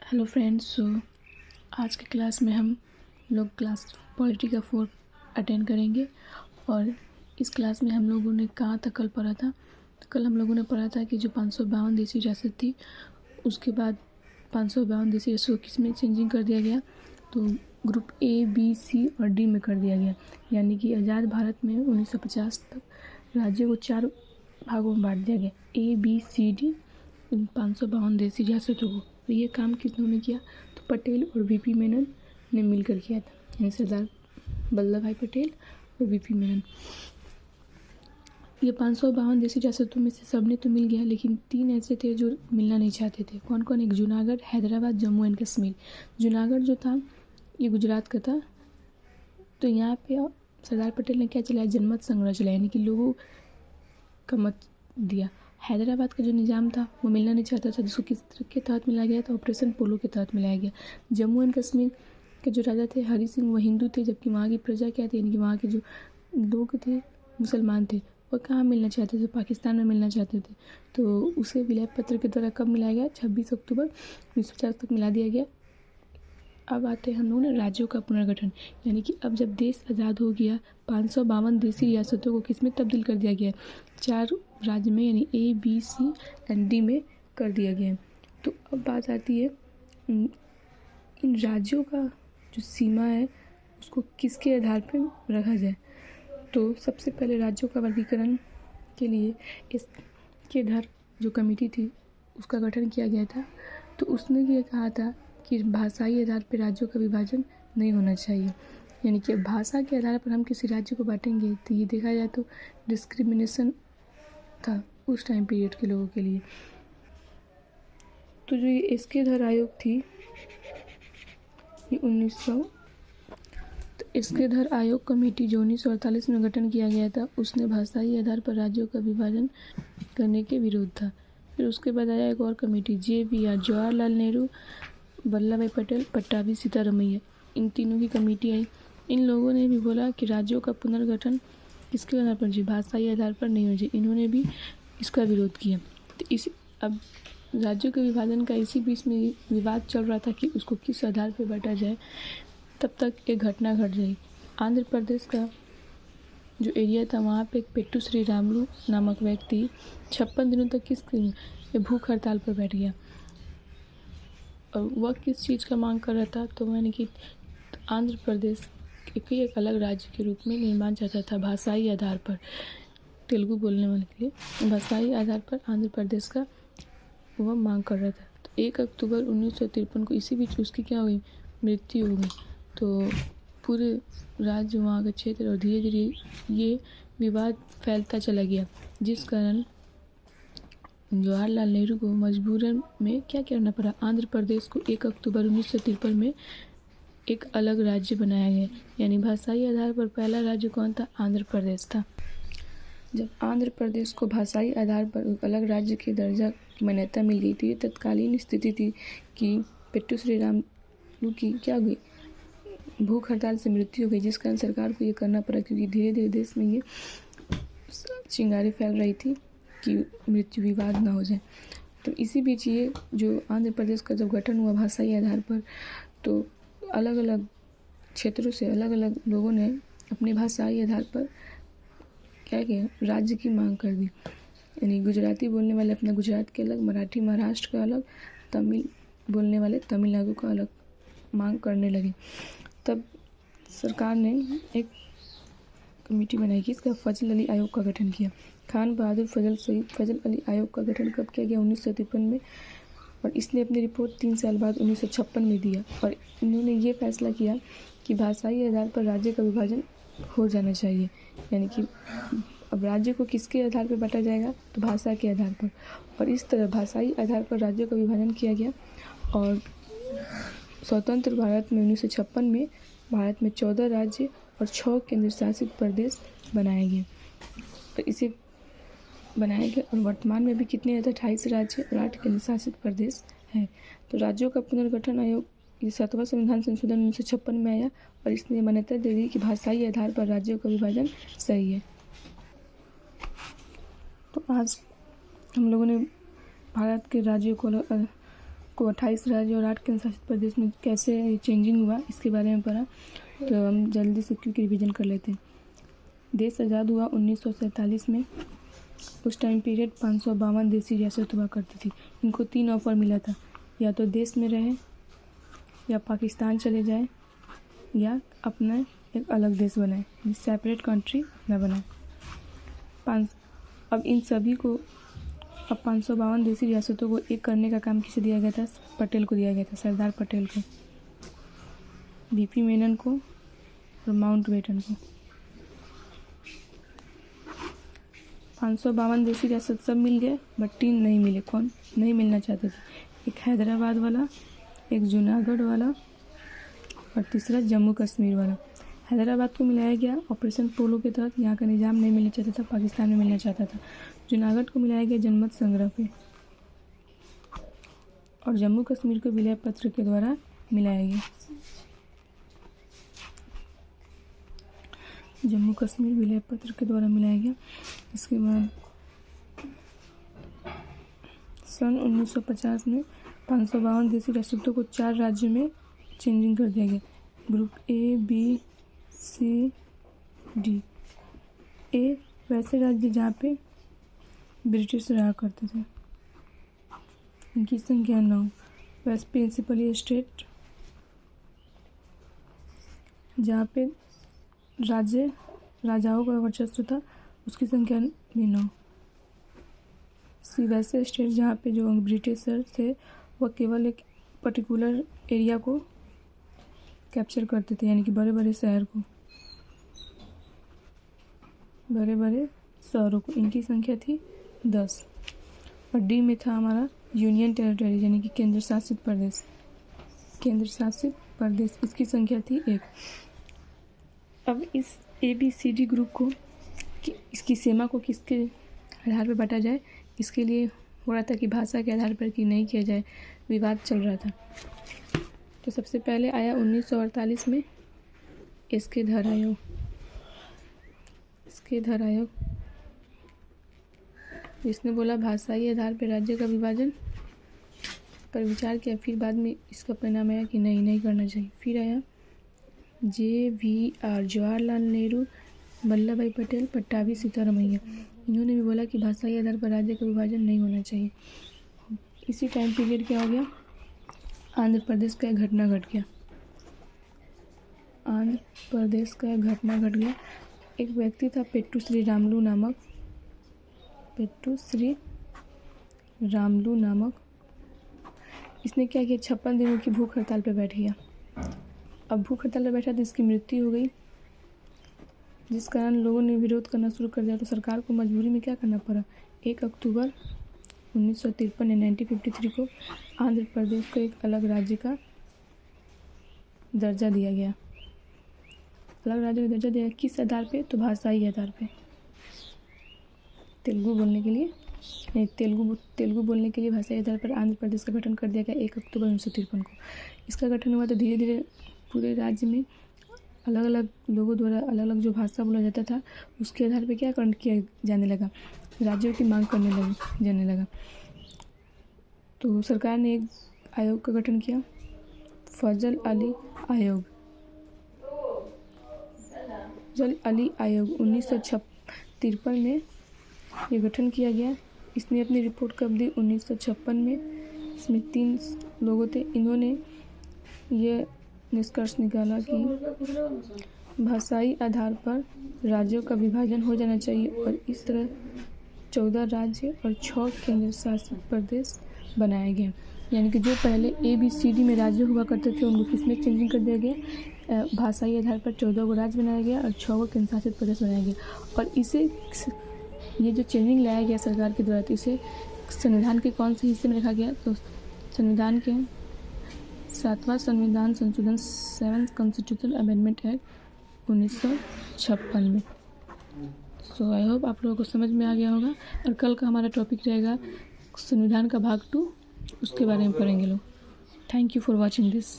Hello friends. आज के class में हम लोग क्लास पॉलिटी का 4 अटेंड करेंगे। और इस क्लास में हम लोगों ने कहाँ तक कल पढ़ा था। तो कल हम लोगों ने पढ़ा था कि जो 552 देशी रियासत थी, उसके बाद 552 देशी रियासतों को किस में चेंजिंग कर दिया गया, तो ग्रुप ए, बी, सी और डी में कर दिया गया। यानी कि आज़ाद भारत में 1950 तक राज्यों को 4 भागों में बांट दिया गया, ए, बी, सी, डी, इन 552 देशी रियासतों को। और ये काम किन्होंने किया, तो पटेल और वीपी मेनन ने मिलकर किया था, यानी सरदार वल्लभ भाई पटेल और वीपी मेनन। ये 552 देशी रियासतों में से सब ने तो मिल गया, लेकिन 3 ऐसे थे जो मिलना नहीं चाहते थे। कौन कौन? एक जूनागढ़, हैदराबाद, जम्मू एंड कश्मीर। जूनागढ़ जो था ये गुजरात का था। तो यहाँ पे सरदार पटेल ने क्या चलाया? जनमत संग्रह चलाया, यानी कि लोगों का मत दिया। हैदराबाद का जो निज़ाम था वो मिलना नहीं चाहता था, जिसको किस तरह के तहत मिलाया गया था? ऑपरेशन पोलो के तहत मिलाया गया। जम्मू एंड कश्मीर के जो राजा थे हरि सिंह, वो हिंदू थे, जबकि वहाँ की प्रजा क्या थी, यानी कि वहाँ के जो लोग थे मुसलमान थे। वो कहाँ मिलना चाहते थे? पाकिस्तान में मिलना चाहते थे। तो उसे विलय पत्र के द्वारा कब मिलाया गया? 26 अक्टूबर 1950 तक मिला दिया गया। अब आते हैं हम लोग राज्यों का पुनर्गठन, यानी कि अब जब देश आज़ाद हो गया, 552 देशी रियासतों को किस में तब्दील कर दिया गया? 4 राज्य में, यानी ए, बी, सी एंड डी में कर दिया गया। तो अब बात आती है इन राज्यों का जो सीमा है उसको किसके आधार पर रखा जाए। तो सबसे पहले राज्यों का वर्गीकरण के लिए इसके आधार जो कमेटी थी उसका गठन किया गया था। तो उसने ये कहा था कि भाषाई आधार पर राज्यों का विभाजन नहीं होना चाहिए, यानी कि भाषा के आधार पर हम किसी राज्य को बांटेंगे तो ये देखा जाए तो डिस्क्रिमिनेशन था उस टाइम पीरियड के लोगों के लिए। तो जो ये इसके आधार आयोग थी ये 1900, तो इसके आधार आयोग कमेटी जो 1948 में गठन किया गया था, उसने भाषाई आधार पर राज्यों का विभाजन करने के विरोध था। फिर उसके बाद आया एक और कमेटी, JVR, जवाहरलाल नेहरू, वल्लभ भाई पटेल, पट्टाभी सीतारमैया, इन तीनों की कमेटी आई। इन लोगों ने भी बोला कि राज्यों का पुनर्गठन किसके आधार पर? जी, भाषाई आधार पर नहीं हो जाए। इन्होंने भी इसका विरोध किया। तो अब राज्यों के विभाजन का इसी बीच में विवाद चल रहा था कि उसको किस आधार पर बांटा जाए। तब तक एक घटना घट गई। आंध्र प्रदेश का जो एरिया था वहाँ पे एक पेट्टू श्री रामुलु नामक व्यक्ति 56 दिनों तक भूख हड़ताल पर बैठ गया। और वह किस चीज़ का मांग कर रहा था? तो यानी कि आंध्र प्रदेश एक अलग राज्य के रूप में निर्माण चाहता था भाषाई आधार पर, तेलुगु बोलने वाले के लिए भाषाई आधार पर आंध्र प्रदेश का वह मांग कर रहा था। तो 1 अक्टूबर 1953 को इसी बीच उसकी क्या हुई? मृत्यु हो गई। तो पूरे राज्य, वहाँ का क्षेत्र और धीरे धीरे ये विवाद फैलता चला गया, जिस कारण जवाहरलाल नेहरू को मजबूरन में क्या करना पड़ा? आंध्र प्रदेश को 1 अक्टूबर 1953 में एक अलग राज्य बनाया गया, यानी भाषाई आधार पर पहला राज्य कौन था? आंध्र प्रदेश था। जब आंध्र प्रदेश को भाषाई आधार पर एक अलग राज्य के दर्जा की मान्यता मिल गई, तो ये तत्कालीन स्थिति थी कि पेट्टू श्री रामुलु की क्या हुई? भूख हड़ताल से मृत्यु हो गई, जिस कारण सरकार को ये करना पड़ा, क्योंकि धीरे धीरे देश में ये चिंगारी फैल रही थी कि मृत्यु विवाद ना हो जाए। तो इसी बीच ये जो आंध्र प्रदेश का जब गठन हुआ भाषाई आधार पर, तो अलग अलग क्षेत्रों से अलग अलग लोगों ने अपनी भाषाई आधार पर क्या किया? राज्य की मांग कर दी। यानी गुजराती बोलने वाले अपना गुजरात के अलग, मराठी महाराष्ट्र का अलग, तमिल बोलने वाले तमिलनाडु का अलग मांग करने लगे। तब सरकार ने एक कमेटी बनाई कि इसका फजल अली आयोग का गठन किया। खान बहादुर फजल सहित फजल अली आयोग का गठन कब किया गया? 1953 में। और इसने अपनी रिपोर्ट 3 साल बाद 1956 में दिया। और इन्होंने ये फैसला किया कि भाषाई आधार पर राज्य का विभाजन हो जाना चाहिए, यानी कि अब राज्य को किसके आधार पर बांटा जाएगा? तो भाषा के आधार पर। और इस तरह भाषाई आधार पर राज्यों का विभाजन किया गया। और स्वतंत्र भारत में 1956 में भारत में 14 राज्य और 6 केंद्र शासित प्रदेश बनाए गए। तो इसे बनाया गया। और वर्तमान में भी कितने हैं? 28 राज्य और 8 केंद्र शासित प्रदेश हैं। तो राज्यों का पुनर्गठन आयोग ये 7वां संविधान संशोधन 1956 में आया, और इसने मान्यता दे दी कि भाषाई आधार पर राज्यों का विभाजन सही है। तो आज हम लोगों ने भारत के राज्यों को को 28 राज्य और 8 केंद्र शासित प्रदेश में कैसे चेंजिंग हुआ इसके बारे में पढ़ा। तो हम जल्दी से क्विक रिवीजन कर लेते हैं। देश आज़ाद हुआ 1947 में। उस टाइम पीरियड 552 देशी रियासत हुआ करती थी। इनको 3 ऑफर मिला था, या तो देश में रहे, या पाकिस्तान चले जाए, या अपना एक अलग देश बनाए, सेपरेट कंट्री न बनाए। अब इन सभी को, अब 552 देशी रियासतों को एक करने का काम किसे दिया गया था? पटेल को दिया गया था, सरदार पटेल को, बीपी मेनन को और माउंटबेटन को। 552 देशी रियासत सब मिल गए, बट 3 नहीं मिले। कौन नहीं मिलना चाहते थे? एक हैदराबाद वाला, एक जूनागढ़ वाला और तीसरा जम्मू कश्मीर वाला। हैदराबाद को मिलाया गया ऑपरेशन पोलो के तहत, यहाँ का निज़ाम नहीं मिलना चाहता था, पाकिस्तान में मिलना चाहता था। जूनागढ़ को मिलाया गया जनमत संग्रह पे, और जम्मू कश्मीर को विलय पत्र के द्वारा मिलाया गया। जम्मू कश्मीर विलय पत्र के द्वारा मिलाया गया। इसके बाद सन 1950 में 552 देशी रियासतों को 4 राज्यों में चेंजिंग कर दिया गया। Group A, B, C, D. ए वैसे राज्य जहाँ पे ब्रिटिश रहा करते थे, इनकी संख्या 9। वेस्ट प्रिंसिपली स्टेट, जहाँ पे राजाओं का वर्चस्व था, उसकी संख्या भी 9। सी वैसे स्टेट जहाँ पे जो ब्रिटिशर थे वह केवल एक पर्टिकुलर एरिया को कैप्चर करते थे, यानी कि बड़े बड़े शहर को, बड़े बड़े शहरों को। इनकी संख्या थी 10। और डी में था हमारा यूनियन टेरिटरी, यानी कि केंद्र शासित प्रदेश। केंद्र शासित प्रदेश, इसकी संख्या थी 1। अब इस ABCD ग्रुप को, इसकी सीमा को किसके आधार पर बांटा जाए, इसके लिए हो रहा था कि भाषा के आधार पर कि नहीं किया जाए, विवाद चल रहा था। तो सबसे पहले आया 1948 में इसके धर आयोग। इसने बोला भाषाई आधार पर राज्य का विभाजन पर विचार किया, फिर बाद में इसका परिणाम आया कि नहीं करना चाहिए। फिर आया JVR, जवाहरलाल नेहरू, वल्लभ भाई पटेल, पट्टाभी सीतारमैया। इन्होंने भी बोला कि भाषाई आधार पर राज्य का विभाजन नहीं होना चाहिए। इसी टाइम पीरियड क्या हो गया? आंध्र प्रदेश का एक घटना घट गया। आंध्र प्रदेश का एक घटना घट गया। एक व्यक्ति था पेट्टू श्री रामलू नामक। इसने क्या किया? 56 दिनों की भूख हड़ताल पर बैठ गया। अब भूख हड़ताल पर बैठा तो इसकी मृत्यु हो गई, जिस कारण लोगों ने विरोध करना शुरू कर दिया। तो सरकार को मजबूरी में क्या करना पड़ा? 1 अक्टूबर 1953 या 1953 को आंध्र प्रदेश को एक अलग राज्य का दर्जा दिया गया। अलग राज्य का दर्जा दिया किस आधार पे? तो भाषाई आधार पे। तेलुगु बोलने के लिए भाषाई आधार पर आंध्र प्रदेश का गठन कर दिया गया 1 अक्टूबर 1953 को। इसका गठन हुआ तो धीरे धीरे पूरे राज्य में अलग अलग लोगों द्वारा अलग अलग जो भाषा बोला जाता था, उसके आधार पर क्या किया जाने लगा? राज्यों की मांग जाने लगा। तो सरकार ने एक आयोग का गठन किया, फजल अली आयोग 1953 में ये गठन किया गया। इसने अपनी रिपोर्ट कब दी? 1956 में। इसमें 3 लोगों थे। इन्होंने ये निष्कर्ष निकाला कि भाषाई आधार पर राज्यों का विभाजन हो जाना चाहिए, और इस तरह 14 राज्य और 6 केंद्र शासित प्रदेश बनाए गए। यानी कि जो पहले ABCD में राज्य हुआ करते थे उनको किसमें चेंजिंग कर दिया गया? भाषाई आधार पर 14 को राज्य बनाया गया और 6 को केंद्र शासित प्रदेश बनाया गया। और ये जो चेंजिंग लाया गया सरकार के द्वारा, तो इसे संविधान के कौन से हिस्से में रखा गया? तो संविधान के 7वां संविधान संशोधन 7th कॉन्स्टिट्यूशनल अमेंडमेंट एक्ट 1956 में। सो आई होप आप लोगों को समझ में आ गया होगा। और कल का हमारा टॉपिक रहेगा संविधान का भाग 2, उसके बारे में पढ़ेंगे लोग। Thank you for watching this.